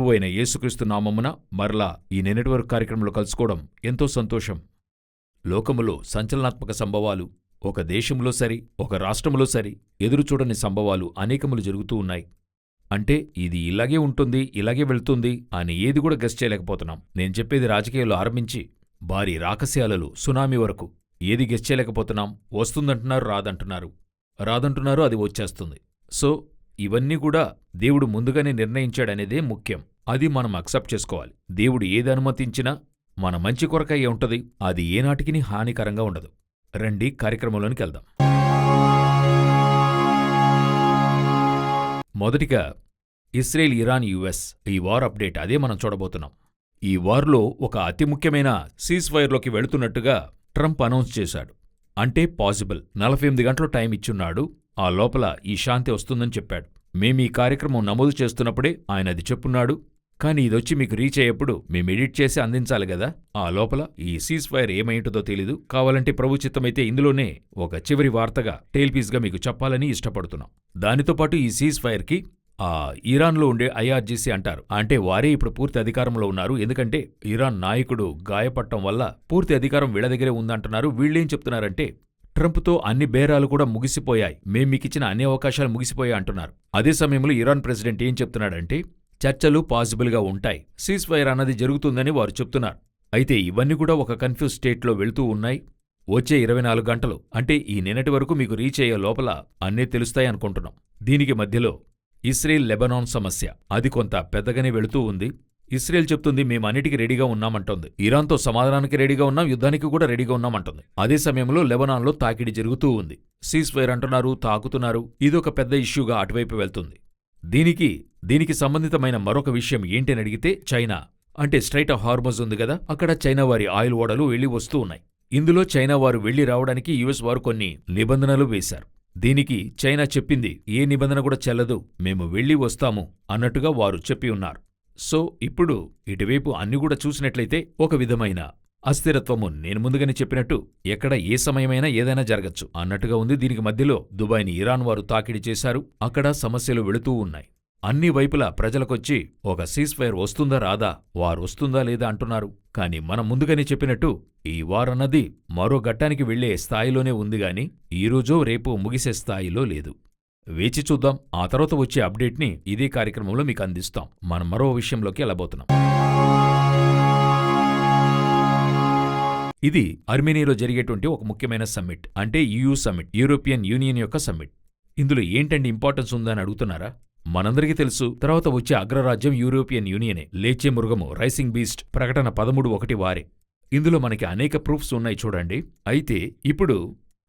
ప్రభువైన యేసుక్రీస్తు నామమున మరలా ఈ నిన్నటి వరకు కార్యక్రమంలో కలుసుకోవడం ఎంతో సంతోషం. లోకములో సంచలనాత్మక సంభవాలు, ఒక దేశంలో సరి, ఒక రాష్ట్రంలో సరి, ఎదురుచూడని సంభవాలు అనేకములు జరుగుతూ ఉన్నాయి. అంటే ఇది ఇలాగే ఉంటుంది, ఇలాగే వెళ్తుంది అని ఏది కూడా గెస్ చేయలేకపోతున్నాం. నేను చెప్పేది రాజకీయాలు ఆరంభించి భారీ రాకస్యాలలు, సునామీ వరకు ఏది గెస్ చేయలేకపోతున్నాం. వస్తుందంటున్నారు, రాదంటున్నారు, అది వచ్చేస్తుంది. సో ఇవన్నీ కూడా దేవుడు ముందుగానే నిర్ణయించాడనేదే ముఖ్యం. అది మనం అక్సెప్ట్ చేసుకోవాలి. దేవుడు ఏది అనుమతించినా మన మంచి కొరకై ఉంటది. అది ఏనాటికి హానికరంగా ఉండదు. రండి కార్యక్రమంలోనికి వెళ్దాం. మొదటిగా ఇస్రాయేల్, ఇరాన్, యుఎస్ ఈ వార్ అప్డేట్, అదే మనం చూడబోతున్నాం. ఈ వార్లో ఒక అతి ముఖ్యమైన సీజ్ ఫైర్లోకి వెళుతున్నట్టుగా ట్రంప్ అనౌన్స్ చేశాడు. అంటే పాసిబుల్ 48 గంటలు టైం ఇచ్చున్నాడు. ఆ లోపల ఈ శాంతి వస్తుందని చెప్పాడు. మేమీ కార్యక్రమం నమోదు చేస్తున్నప్పుడే ఆయన అది చెప్పున్నాడు. కానీ ఇదొచ్చి మీకు రీచ్ అయ్యేప్పుడు మేము ఎడిట్ చేసి అందించాలి గదా. ఆ లోపల ఈ సీజ్ ఫైర్ ఏమైంటుందో తెలీదు. కావాలంటే ప్రభుచిత్తమైతే ఇందులోనే ఒక చివరి వార్తగా టేల్పీస్గా మీకు చెప్పాలని ఇష్టపడుతున్నాం. దానితో పాటు ఈ సీజ్ ఫైర్కి ఇరాన్లో ఉండే ఐఆర్జీసీ అంటారు. అంటే వారే ఇప్పుడు పూర్తి అధికారంలో ఉన్నారు. ఎందుకంటే ఇరాన్ నాయకుడు గాయపడటం వల్ల పూర్తి అధికారం వీళ్ళ దగ్గరే ఉందంటున్నారు. వీళ్ళేం చెప్తున్నారంటే ట్రంప్తో అన్ని బేరాలు కూడా ముగిసిపోయాయి, మీకిచ్చిన అన్ని అవకాశాలు ముగిసిపోయాయి అంటున్నారు. అదే సమయంలో ఇరాన్ ప్రెసిడెంట్ ఏం చెప్తున్నాడంటే చర్చలు పాసిబుల్గా ఉంటాయి, సీజ్ ఫైర్ అన్నది జరుగుతుందని వారు చెప్తున్నారు. అయితే ఇవన్నీ కూడా ఒక కన్ఫ్యూజ్ స్టేట్లో వెళ్తూ ఉన్నాయి. వచ్చే 24 గంటలు అంటే ఈ నిన్నటి వరకు మీకు రీచ్ అయ్యే లోపల అన్నీ తెలుస్తాయి అనుకుంటున్నాం. దీనికి మధ్యలో ఇస్రాయేల్ లెబనాన్ సమస్య, అది కొంత పెద్దగానే వెళుతూ ఉంది. ఇస్రాయేల్ చెప్తుంది మేమన్నిటికీ రెడీగా ఉన్నామంటోంది. ఇరాన్తో సమాధానానికి రెడీగా ఉన్నాం, యుద్ధానికి కూడా రెడీగా ఉన్నామంటుంది. అదే సమయంలో లెబనాన్లో తాకిడి జరుగుతూ ఉంది. సీజ్ ఫైర్ అంటున్నారు, తాకుతున్నారు. ఇదొక పెద్ద ఇష్యూగా అటువైపు వెళ్తుంది. దీనికి సంబంధితమైన మరొక విషయం ఏంటని అడిగితే చైనా, అంటే స్ట్రైట్ ఆఫ్ హార్మజ్ ఉంది కదా, అక్కడ చైనా వారి ఆయిల్ ఓడలు వెళ్లి వస్తూ ఉన్నాయి. ఇందులో చైనా వారు వెళ్లి రావడానికి యుఎస్ వారు కొన్ని నిబంధనలు వేశారు. దీనికి చైనా చెప్పింది ఏ నిబంధన కూడా చెల్లదు, మేము వెళ్లి వస్తాము అన్నట్టుగా వారు చెప్పి ఉన్నారు. సో ఇప్పుడు ఇటువైపు అన్ని కూడా చూసినట్లయితే ఒక విధమైన అస్థిరత్వము, నేను ముందుగానే చెప్పినట్టు ఎక్కడ ఏ సమయమైనా ఏదైనా జరగచ్చు అన్నట్టుగా ఉంది. దీనికి మధ్యలో దుబాయ్ని ఇరాన్ వారు తాకిడి చేశారు. అక్కడ సమస్యలు వెళుతూ ఉన్నాయి. అన్ని వైపులా ప్రజలకొచ్చి ఒక సీజ్ ఫైర్ వస్తుందా రాదా, వార్ వస్తుందా లేదా అంటున్నారు. కానీ మనం ముందుగానే చెప్పినట్టు ఈ వార్ అన్నది మరో ఘట్టానికి వెళ్లే స్థాయిలోనే ఉందిగాని ఈరోజో రేపు ముగిసే స్థాయిలో లేదు. వేచి చూద్దాం. ఆ తర్వాత వచ్చే అప్డేట్ని ఇదే కార్యక్రమంలో మీకు అందిస్తాం. మనం మరో విషయంలోకి వెళ్ళబోతున్నాం. ఇది అర్మేనియాలో జరిగేటువంటి ఒక ముఖ్యమైన సమ్మిట్, అంటే EU సమ్మిట్, యూరోపియన్ యూనియన్ యొక్క సమ్మిట్. ఇందులో ఏంటండి ఇంపార్టెన్స్ ఉందని అడుగుతున్నారా? మనందరికీ తెలుసు, తర్వాత వచ్చే అగ్రరాజ్యం యూరోపియన్ యూనియనే. లేచే మృగము, రైసింగ్ బీస్ట్ ప్రకటన 13:1 వారే. ఇందులో మనకి అనేక ప్రూఫ్స్ ఉన్నాయి చూడండి. అయితే ఇప్పుడు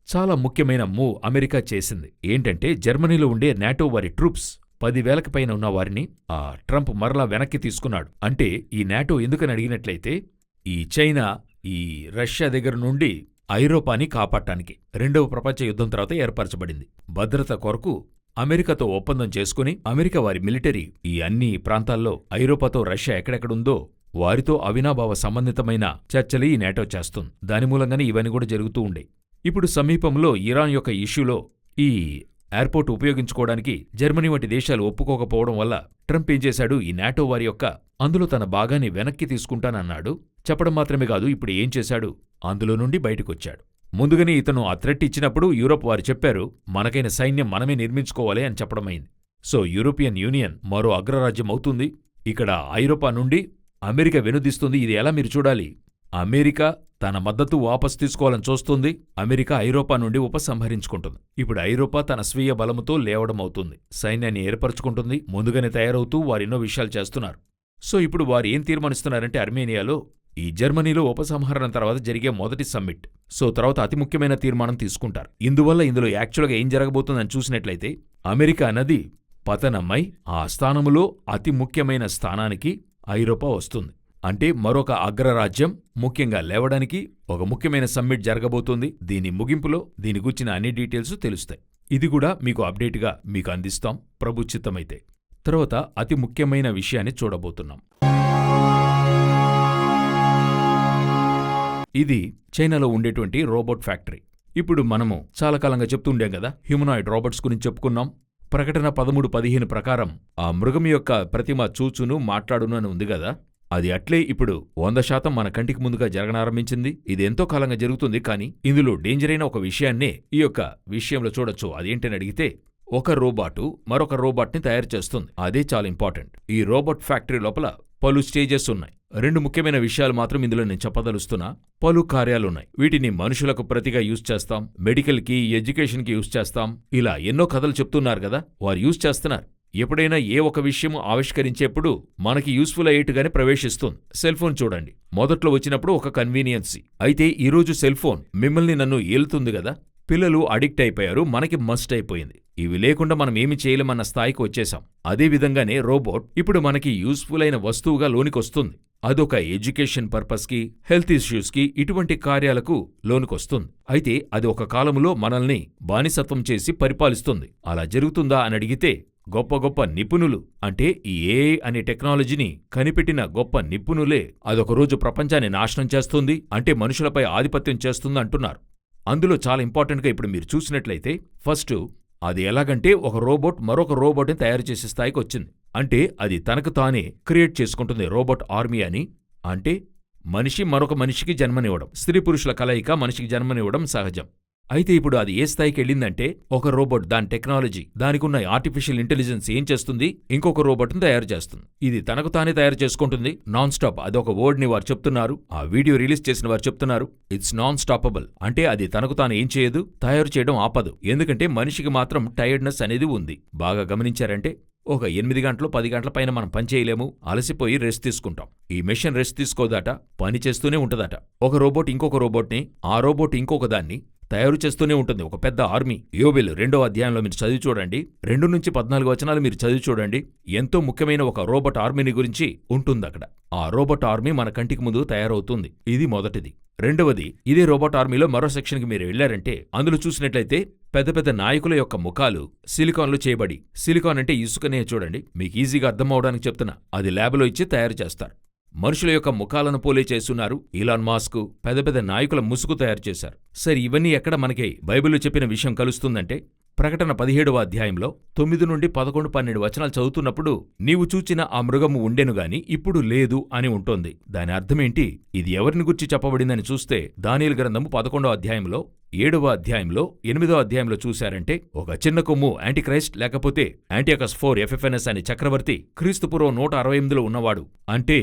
చాలా ముఖ్యమైన మూవ్ అమెరికా చేసింది. ఏంటంటే జర్మనీలో ఉండే నాటో వారి ట్రూప్స్ 10,000కి పైన ఉన్న వారిని ట్రంప్ మరలా వెనక్కి తీసుకున్నాడు. అంటే ఈ నాటో ఎందుకని అడిగినట్లయితే ఈ చైనా, ఈ రష్యా దగ్గర నుండి ఐరోపాని కాపాడటానికి రెండవ ప్రపంచ యుద్ధం తర్వాత ఏర్పరచబడింది. భద్రత కొరకు అమెరికాతో ఒప్పందం చేసుకుని అమెరికా వారి మిలిటరీ ఈ అన్ని ప్రాంతాల్లో ఐరోపాతో రష్యా ఎక్కడెక్కడుందో వారితో అవినాభావ సంబంధితమైన చర్చలు ఈ నాటో చేస్తుంది. దాని మూలంగానే ఇవన్నీ కూడా జరుగుతూ ఉండే. ఇప్పుడు సమీపంలో ఇరాన్ యొక్క ఇష్యూలో ఈ ఎయిర్పోర్ట్ ఉపయోగించుకోవడానికి జర్మనీ వంటి దేశాలు ఒప్పుకోకపోవడం వల్ల ట్రంప్ ఏం చేశాడు, ఈ నాటో వారి యొక్క అందులో తన భాగాన్ని వెనక్కి తీసుకుంటానన్నాడు. చెప్పడం మాత్రమే కాదు, ఇప్పుడు ఏం చేశాడు, అందులో నుండి బయటకొచ్చాడు. ముందుగానే ఇతను ఆ థ్రెట్ ఇచ్చినప్పుడు యూరోప్ వారు చెప్పారు మనకైన సైన్యం మనమే నిర్మించుకోవాలి అని చెప్పడమైంది. సో యూరోపియన్ యూనియన్ మరో అగ్రరాజ్యం అవుతుంది. ఇక్కడ ఐరోపా నుండి అమెరికా వెనుదిస్తుంది. ఇది ఎలా మీరు చూడాలి, అమెరికా తన మద్దతు వాపసు తీసుకోవాలని చూస్తుంది. అమెరికా ఐరోపా నుండి ఉపసంహరించుకుంటుంది. ఇప్పుడు ఐరోపా తన స్వీయ బలముతో లేవడమవుతుంది, సైన్యాన్ని ఏర్పరచుకుంటుంది. ముందుగానే తయారవుతూ వారెన్నో విషయాలు చేస్తున్నారు. సో ఇప్పుడు వారు ఏం తీర్మానిస్తున్నారంటే అర్మేనియాలో ఈ జర్మనీలో ఉపసంహరణ తర్వాత జరిగే మొదటి సమ్మిట్. సో తర్వాత అతి ముఖ్యమైన తీర్మానం తీసుకుంటారు. ఇందులో యాక్చువల్గా ఏం జరగబోతుందని చూసినట్లయితే అమెరికా అన్నది పతనమై ఆ స్థానములో అతి ముఖ్యమైన స్థానానికి ఐరోపా వస్తుంది. అంటే మరొక అగ్రరాజ్యం ముఖ్యంగా లేవడానికి ఒక ముఖ్యమైన సమ్మిట్ జరగబోతోంది. దీని ముగింపులో దీని గురించిన అన్ని డీటెయిల్స్ తెలుస్తాయి. ఇది కూడా మీకు అప్డేట్గా మీకు అందిస్తాం ప్రభుచిత్తమైతే. తర్వాత అతి ముఖ్యమైన విషయాన్ని చూడబోతున్నాం. ఇది చైనాలో ఉండేటువంటి రోబోట్ ఫ్యాక్టరీ. ఇప్పుడు మనము చాలా కాలంగా చెప్తుండేం కదా, హ్యూమనాయిడ్ రోబోట్స్ గురించి చెప్పుకున్నాం. ప్రకటన 13:15 ప్రకారం ఆ మృగం యొక్క ప్రతిమ చూచును మాట్లాడును అని ఉంది గదా, అది అట్లే ఇప్పుడు 100% మన కంటికి ముందుగా జరగనారంభించింది. ఇది ఎంతో కాలంగా జరుగుతుంది. కానీ ఇందులో డేంజర్ అయిన ఒక విషయాన్నే ఈ యొక్క విషయంలో చూడొచ్చు. అదేంటని అడిగితే, ఒక రోబాటు మరొక రోబాట్ని తయారు చేస్తుంది. అదే చాలా ఇంపార్టెంట్. ఈ రోబోట్ ఫ్యాక్టరీ లోపల పలు స్టేజెస్ ఉన్నాయి. 2 ముఖ్యమైన విషయాలు మాత్రం ఇందులో నేను చెప్పదలుస్తున్నా. పలు కార్యాలున్నాయి. వీటిని మనుషులకు ప్రతిగా యూజ్ చేస్తాం, మెడికల్కి, ఎడ్యుకేషన్కి యూజ్ చేస్తాం. ఇలా ఎన్నో కథలు చెప్తున్నారు కదా, వారు యూజ్ చేస్తున్నారు. ఎప్పుడైనా ఏ ఒక విషయం ఆవిష్కరించేప్పుడు మనకి యూస్ఫుల్ అయ్యేట్టుగానే ప్రవేశిస్తుంది. సెల్ ఫోన్ చూడండి, మొదట్లో వచ్చినప్పుడు ఒక కన్వీనియన్సీ. అయితే ఈరోజు సెల్ ఫోన్ మిమ్మల్ని నన్ను ఏలుతుంది గదా. పిల్లలు అడిక్ట్ అయిపోయారు, మనకి మస్ట్ అయిపోయింది. ఇవి లేకుండా మనం ఏమి చేయలేమన్న స్థాయికి వచ్చేశాం. అదేవిధంగానే రోబోట్ ఇప్పుడు మనకి యూస్ఫుల్ అయిన వస్తువుగా లోనికొస్తుంది. అదొక ఎడ్యుకేషన్ పర్పస్కి, హెల్త్ ఇష్యూస్కి, ఇటువంటి కార్యాలకు లోనికొస్తుంది. అయితే అది ఒక కాలంలో మనల్ని బానిసత్వం చేసి పరిపాలిస్తుంది. అలా జరుగుతుందా అని అడిగితే, గొప్ప గొప్ప నిపుణులు, అంటే ఈ ఏఐ అనే టెక్నాలజీని కనిపెట్టిన గొప్ప నిపుణులే అదొక రోజు ప్రపంచాన్ని నాశనం చేస్తుంది, అంటే మనుషులపై ఆధిపత్యం చేస్తుంది అంటున్నారు. అందులో చాలా ఇంపార్టెంట్గా ఇప్పుడు మీరు చూసినట్లయితే, ఫస్ట్ అది ఎలాగంటే ఒక రోబోట్ మరొక రోబోట్ని తయారు చేసే స్థాయికి వచ్చింది. అంటే అది తనకు తానే క్రియేట్ చేసుకుంటుంది రోబోట్ ఆర్మీ అని. అంటే మనిషి మరొక మనిషికి జన్మనివ్వడం, స్త్రీ పురుషుల కలయిక మనిషికి జన్మనివ్వడం సహజం. అయితే ఇప్పుడు అది ఏ స్థాయికి వెళ్ళిందంటే, ఒక రోబోట్ దాని టెక్నాలజీ, దానికున్న ఆర్టిఫిషియల్ ఇంటెలిజెన్స్ ఏం చేస్తుంది, ఇంకొక రోబోట్ని తయారు చేస్తుంది. ఇది తనకు తానే తయారు చేసుకుంటుంది నాన్ స్టాప్. అదొక వర్డ్ని వారు చెప్తున్నారు, ఆ వీడియో రిలీజ్ చేసిన వారు చెప్తున్నారు, ఇట్స్ నాన్ స్టాపబుల్. అంటే అది తనకు తాను ఏం చేయదు, తయారు చేయడం ఆపదు. ఎందుకంటే మనిషికి మాత్రం టైర్డ్నెస్ అనేది ఉంది. బాగా గమనించారంటే, ఒక 8 గంటలు 10 గంటల పైన మనం పనిచేయలేము, అలసిపోయి రెస్ట్ తీసుకుంటాం. ఈ మెషిన్ రెస్ట్ తీసుకోదట, పని చేస్తూనే ఉంటదట. ఒక రోబోట్ ఇంకొక రోబోట్ని, ఆ రోబోట్ ఇంకొక దాన్ని తయారు చేస్తూనే ఉంటుంది. ఒక పెద్ద ఆర్మీ. యోబేలు 2వ అధ్యాయంలో మీరు చదివి చూడండి, 2-14 వచనాలు మీరు చదివి చూడండి. ఎంతో ముఖ్యమైన ఒక రోబోట్ ఆర్మీని గురించి ఉంటుంది అక్కడ. ఆ రోబోట్ ఆర్మీ మన కంటికి ముందు తయారవుతుంది. ఇది మొదటిది. రెండవది, ఇదే రోబోట్ ఆర్మీలో మరో సెక్షన్కి మీరు వెళ్లారంటే, అందులో చూసినట్లయితే పెద్ద పెద్ద నాయకుల యొక్క ముఖాలు సిలికాన్లో చేయబడి, సిలికాన్ అంటే ఇసుకనే చూడండి, మీకు ఈజీగా అర్థం అవడానికి చెప్తున్నా, అది ల్యాబ్లో ఇచ్చి తయారు చేస్తారు. మనుషుల యొక్క ముఖాలను పోలే చేస్తున్నారు. ఇలాన్ మాస్క్ పెద్ద పెద్ద నాయకుల ముసుగు తయారు చేశారు. సరే, ఇవన్నీ ఎక్కడ మనకి బైబిల్లో చెప్పిన విషయం కలుస్తుందంటే, ప్రకటన 17వ అధ్యాయంలో 9-11-12 వచనాలు చదువుతున్నప్పుడు, నీవు చూచిన ఆ మృగము ఉండెనుగాని ఇప్పుడు లేదు అని ఉంటోంది. దాని అర్థమేంటి, ఇది ఎవరిని గురించి చెప్పబడిందని చూస్తే, దానియేలు గ్రంథము 11వ అధ్యాయంలో, 7వ అధ్యాయంలో, 8వ అధ్యాయంలో చూశారంటే, ఒక చిన్న కొమ్ము యాంటీక్రైస్ట్ లేకపోతే యాంటియోకస్ IV ఎఫెఫెనస్ అనే చక్రవర్తి క్రీస్తుపూర్వం 168లో ఉన్నవాడు. అంటే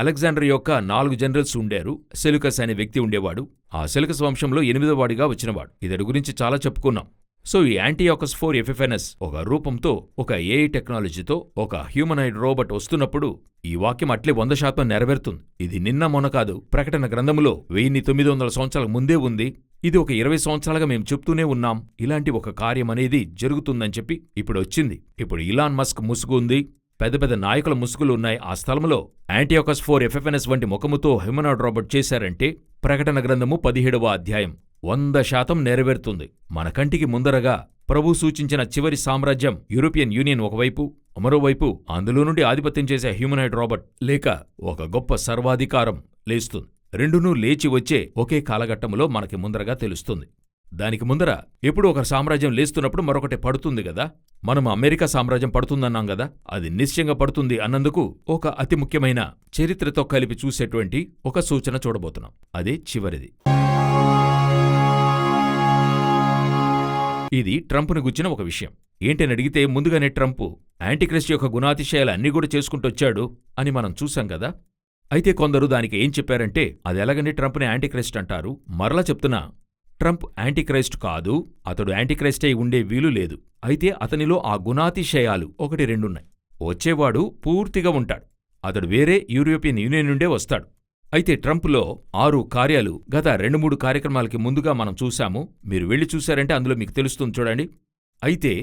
అలెగ్జాండర్ యొక్క 4 జనరల్స్ ఉండారు. సెల్యూకస్ అనే వ్యక్తి ఉండేవాడు. ఆ సెల్యూకస్ వంశంలో 8వ వాడిగా వచ్చినవాడు. ఇతడి గురించి చాలా చెప్పుకున్నాం. సో ఈ యాంటియోకస్ IV ఎఫెఫెనస్ ఒక రూపంతో, ఒక ఏఐ టెక్నాలజీతో ఒక హ్యూమనాయిడ్ రోబోట్ వస్తున్నప్పుడు ఈ వాక్యం అట్లే 100% నెరవేరుతుంది. ఇది నిన్న మొన్న కాదు, ప్రకటన గ్రంథములో 1900 సంవత్సరాల ముందే ఉంది. ఇది ఒక 20 సంవత్సరాలుగా మేము చెప్తూనే ఉన్నాం, ఇలాంటి ఒక కార్యం అనేది జరుగుతుందని చెప్పి. ఇప్పుడు వచ్చింది. ఇప్పుడు ఇలాన్ మస్క్ ముసుగు ఉంది, పెద్ద పెద్ద నాయకుల ముసుగులు ఉన్నాయి. ఆ స్థలంలో యాంటియోకస్ IV ఎఫెఫెనస్ వంటి ముఖముతో హ్యూమనాయిడ్ రోబోట్ చేశారంటే, ప్రకటన గ్రంథము 17వ అధ్యాయం 100% నెరవేరుతుంది. మన కంటికి ముందరగా ప్రభు సూచించిన చివరి సామ్రాజ్యం యూరోపియన్ యూనియన్ ఒకవైపు, మరోవైపు అందులో నుండి ఆధిపత్యం చేసే హ్యూమనాయిడ్ రోబోట్ లేక ఒక గొప్ప సర్వాధికారం లేస్తుంది. రెండునూ లేచి వచ్చే ఒకే కాలఘట్టములో మనకి ముందరగా తెలుస్తుంది. దానికి ముందర ఎప్పుడు ఒక సామ్రాజ్యం లేస్తున్నప్పుడు మరొకటి పడుతుంది గదా. మనం అమెరికా సామ్రాజ్యం పడుతుందన్నాం గదా, అది నిశ్చయంగా పడుతుంది అన్నందుకు ఒక అతి ముఖ్యమైన చరిత్రతో కలిపి చూసేటువంటి ఒక సూచన చూడబోతున్నాం. అదే చివరిది. ఇది ట్రంప్ను గుచ్చిన ఒక విషయం. ఏంటని అడిగితే, ముందుగానే ట్రంప్ యాంటీక్రైస్ట్ యొక్క గుణాతిశయాలు అన్నీ కూడా చేసుకుంటొచ్చాడు అని మనం చూసాం కదా. అయితే కొందరు దానికి ఏం చెప్పారంటే, అది ఎలాగని ట్రంప్ని యాంటీక్రైస్ట్ అంటారు. మరలా చెప్తున్నా, ట్రంప్ యాంటీక్రైస్ట్ కాదు, అతడు యాంటీక్రైస్ట్ అయి ఉండే వీలు లేదు. అయితే అతనిలో ఆ గుణాతిశయాలు 1-2 ఉన్నాయి. వచ్చేవాడు పూర్తిగా ఉంటాడు. అతడు వేరే యూరోపియన్ యూనియన్ నుండే వస్తాడు. అయితే ట్రంప్లో 6 కార్యాలు గత 2-3 కార్యక్రమాలకి ముందుగా మనం చూశాము. మీరు వెళ్ళి చూశారంటే అందులో మీకు తెలుస్తుంది చూడండి. అయితే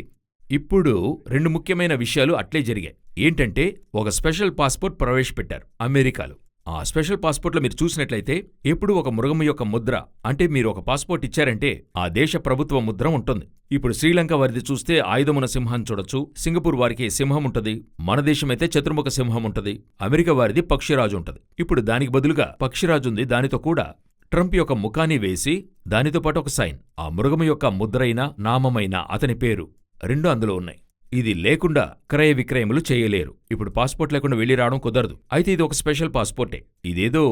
ఇప్పుడు 2 ముఖ్యమైన విషయాలు అట్లే జరిగాయి. ఏంటంటే, ఒక స్పెషల్ పాస్పోర్ట్ ప్రవేశపెట్టారు అమెరికాలో. ఆ స్పెషల్ పాస్పోర్ట్లో మీరు చూసినట్లయితే ఎప్పుడు ఒక మృగము యొక్క ముద్ర, అంటే మీరు ఒక పాస్పోర్ట్ ఇచ్చారంటే ఆ దేశ ప్రభుత్వ ముద్ర ఉంటుంది. ఇప్పుడు శ్రీలంక వారిది చూస్తే ఆయుధమున సింహం చూడొచ్చు, సింగపూర్ వారికి సింహం ఉంటది, మన దేశమైతే చతుర్ముఖ సింహం ఉంటది, అమెరికా వారిది పక్షిరాజు ఉంటది. ఇప్పుడు దానికి బదులుగా పక్షిరాజుంది, దానితో కూడా ట్రంప్ యొక్క ముఖాన్ని వేసి దానితో పాటు ఒక సైన్, ఆ మృగము యొక్క ముద్రైన నామమైన అతని పేరు రెండు అందులో ఉన్నాయి. ఇది లేకుండా క్రయ విక్రయములు చేయలేరు. ఇప్పుడు పాస్పోర్ట్ లేకుండా వెళ్ళి రావడం కుదరదు. అయితే ఇది ఒక స్పెషల్ పాస్పోర్టే. ఇదేదో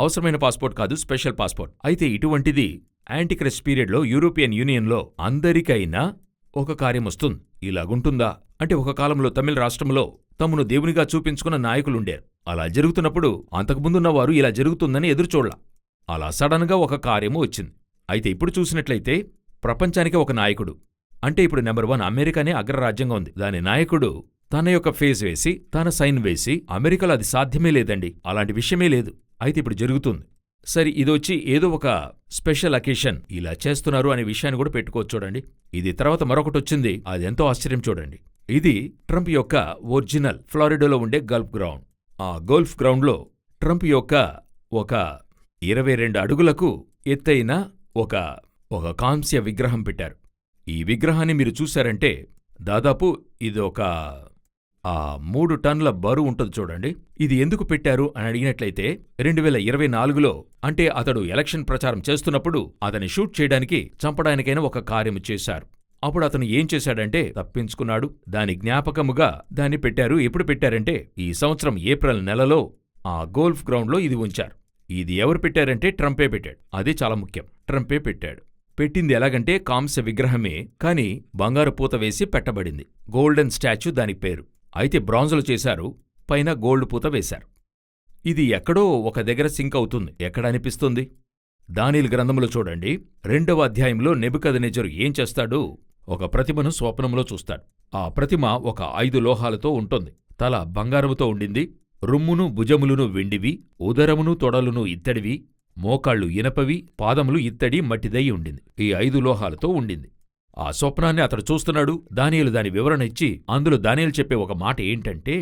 అవసరమైన పాస్పోర్ట్ కాదు, స్పెషల్ పాస్పోర్ట్. అయితే ఇటువంటిది యాంటీక్రైస్ట్ పీరియడ్లో యూరోపియన్ యూనియన్లో అందరికైనా ఒక కార్యం వస్తుంది. ఇలాగుంటుందా అంటే, ఒక కాలంలో తమిళ రాష్ట్రంలో తమను దేవునిగా చూపించుకున్న నాయకులుండారు. అలా జరుగుతున్నప్పుడు అంతకుముందున్న వారు ఇలా జరుగుతుందని ఎదురుచూడలా. అలా సడన్గా ఒక కార్యము వచ్చింది. అయితే ఇప్పుడు చూసినట్లయితే ప్రపంచానికి ఒక నాయకుడు అంటే, ఇప్పుడు నెంబర్ 1 అమెరికానే అగ్రరాజ్యంగా ఉంది. దాని నాయకుడు తన యొక్క ఫేస్ వేసి, తన సైన్ వేసి, అమెరికాలో అది సాధ్యమే లేదండి, అలాంటి విషయమే లేదు, అయితే ఇప్పుడు జరుగుతుంది. సరే, ఇదొచ్చి ఏదో ఒక స్పెషల్ అకేషన్ ఇలా చేస్తున్నారు అనే విషయాన్ని కూడా పెట్టుకోవచ్చు చూడండి. ఇది తర్వాత మరొకటొచ్చింది, అదెంతో ఆశ్చర్యం చూడండి. ఇది ట్రంప్ యొక్క ఒరిజినల్ ఫ్లారిడాలో ఉండే గల్ఫ్ గ్రౌండ్. ఆ గోల్ఫ్ గ్రౌండ్లో ట్రంప్ యొక్క ఒక 22 అడుగులకు ఎత్తైన ఒక కాంస్య విగ్రహం పెట్టారు. ఈ విగ్రహాన్ని మీరు చూశారంటే దాదాపు ఇదొక 3 టన్నుల బరువు ఉంటుంది చూడండి. ఇది ఎందుకు పెట్టారు అని అడిగినట్లయితే 2024లో అంటే అతడు ఎలక్షన్ ప్రచారం చేస్తున్నప్పుడు అతని షూట్ చేయడానికి, చంపడానికైనా ఒక కార్యము చేశారు. అప్పుడు అతను ఏం చేశాడంటే తప్పించుకున్నాడు. దాని జ్ఞాపకముగా దాన్ని పెట్టారు. ఎప్పుడు పెట్టారంటే ఈ సంవత్సరం ఏప్రిల్ నెలలో ఆ గోల్ఫ్ గ్రౌండ్లో ఇది ఉంచారు. ఇది ఎవరు పెట్టారంటే ట్రంపే పెట్టాడు. అది చాలా ముఖ్యం, ట్రంపే పెట్టాడు. పెట్టింది ఎలాగంటే కాంస్య విగ్రహమే, కాని బంగారు పూత వేసి పెట్టబడింది. గోల్డెన్ స్టాచ్యూ దాని పేరు. అయితే బ్రాంజులు చేశారు, పైన గోల్డ్ పూత వేశారు. ఇది ఎక్కడో ఒక దగ్గర సింక్ అవుతుంది. ఎక్కడ అనిపిస్తుంది? దానియేలు గ్రంథములో చూడండి, 2వ అధ్యాయంలో నెబుకద్నెజరు ఏం చేస్తాడు? ఒక ప్రతిమను స్వప్నంలో చూస్తాడు. ఆ ప్రతిమ ఒక 5 లోహాలతో ఉంటుంది. తల బంగారముతో ఉండింది, రొమ్మును భుజములును వెండివి, ఉదరమును తొడలును ఇత్తడివి, మోకాళ్ళు ఇనపవి, పాదములు ఇత్తడి మట్టిదై ఉండింది. ఈ 5 లోహాలతో ఉండింది. ఆ స్వప్నాన్ని అతడు చూస్తున్నాడు. దానియేలు దాని వివరణ ఇచ్చి, అందులో దానియేలు చెప్పే ఒక మాట ఏంటంటే,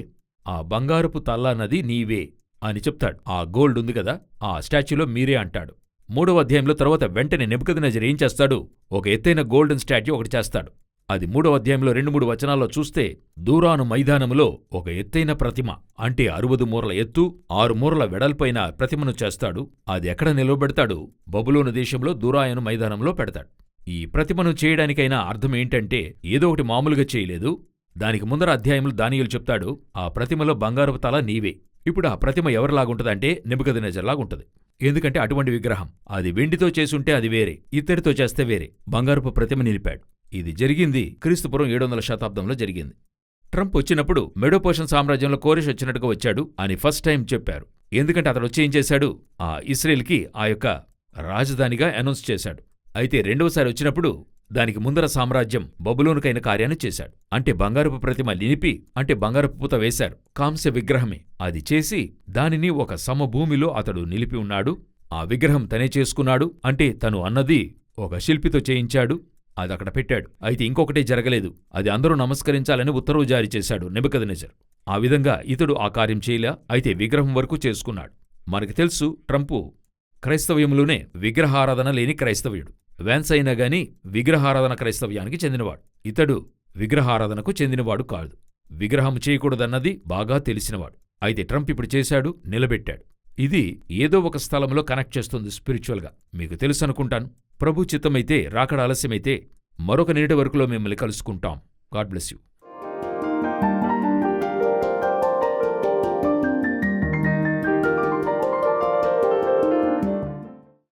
ఆ బంగారపు తల్లన్నది నీవే అని చెప్తాడు. ఆ గోల్డ్ ఉంది కదా, ఆ స్టాచ్యూలో మీరే అంటాడు. 3వ అధ్యాయంలో తర్వాత వెంటనే నెబుకద్నెజరు ఏం చేస్తాడు? ఒక ఎత్తైన గోల్డెన్ స్టాచ్యూ ఒకటి చేస్తాడు. అది 3వ అధ్యాయంలో 2-3 వచనాల్లో చూస్తే, దూరాను మైదానములో ఒక ఎత్తైన ప్రతిమ అంటే 60 మూరల ఎత్తు, 6 మూరల వెడల్పైన ప్రతిమను చేస్తాడు. అది ఎక్కడ నిలవబెడతాడు? బబులోను దేశంలో దూరాయను మైదానంలో పెడతాడు. ఈ ప్రతిమను చేయడానికైనా అర్థమేంటంటే ఏదో ఒకటి మామూలుగా చేయలేదు. దానికి ముందర అధ్యాయంలో దానియేలు చెప్తాడు, ఆ ప్రతిమలో బంగారపు తల నీవే. ఇప్పుడు ఆ ప్రతిమ ఎవరిలాగుంటదంటే నెబుకద్నెజరులాగుంటది. ఎందుకంటే అటువంటి విగ్రహం. అది వెండితో చేసుంటే అది వేరే, ఇత్తడితో చేస్తే వేరే. బంగారపు ప్రతిమ నిలిపాడు. ఇది జరిగింది క్రీస్తుపూర్వం 700వ శతాబ్దంలో జరిగింది. ట్రంప్ వచ్చినప్పుడు మెడోపోషన్ సామ్రాజ్యంలో కోరెష్ వచ్చినట్టుగా వచ్చాడు అని ఫస్ట్ టైం చెప్పారు. ఎందుకంటే అతడు వచ్చి ఏం చేశాడు? ఆ ఇస్రాయేల్కి ఆ యొక్క రాజధానిగా అనౌన్స్ చేశాడు. అయితే రెండవసారి వచ్చినప్పుడు దానికి ముందర సామ్రాజ్యం బబులోనుకైన కార్యాన్ని చేశాడు. అంటే బంగారపు ప్రతిమ నిలిపి, అంటే బంగారపు పూత వేశారు. కాంస్య విగ్రహమే అది చేసి దానిని ఒక సమభూమిలో అతడు నిలిపి ఉన్నాడు. ఆ విగ్రహం తనే చేసుకున్నాడు. అంటే తను అన్నది ఒక శిల్పితో చేయించాడు, అది అక్కడ పెట్టాడు. అయితే ఇంకొకటే జరగలేదు. అది అందరూ నమస్కరించాలని ఉత్తర్వు జారీ చేశాడు నెబుకద్నెజరు. ఆ విధంగా ఇతడు ఆ కార్యం చేయలే. అయితే విగ్రహం వరకు చేసుకున్నాడు. మనకి తెలుసు, ట్రంపు క్రైస్తవ్యంలోనే విగ్రహారాధన లేని క్రైస్తవ్యుడు. వ్యాన్స్ అయినా గాని విగ్రహారాధన క్రైస్తవ్యానికి చెందినవాడు. ఇతడు విగ్రహారాధనకు చెందినవాడు కాదు. విగ్రహం చేయకూడదన్నది బాగా తెలిసినవాడు. అయితే ట్రంప్ ఇప్పుడు చేశాడు, నిలబెట్టాడు. ఇది ఏదో ఒక స్థలంలో కనెక్ట్ చేస్తుంది స్పిరిచువల్గా. మీకు తెలుసనుకుంటాను. ప్రభు చిత్తమైతే, రాకడ ఆలస్యమైతే మరొక నేటి వరకులో మిమ్మల్ని కలుసుకుంటాం. God bless you.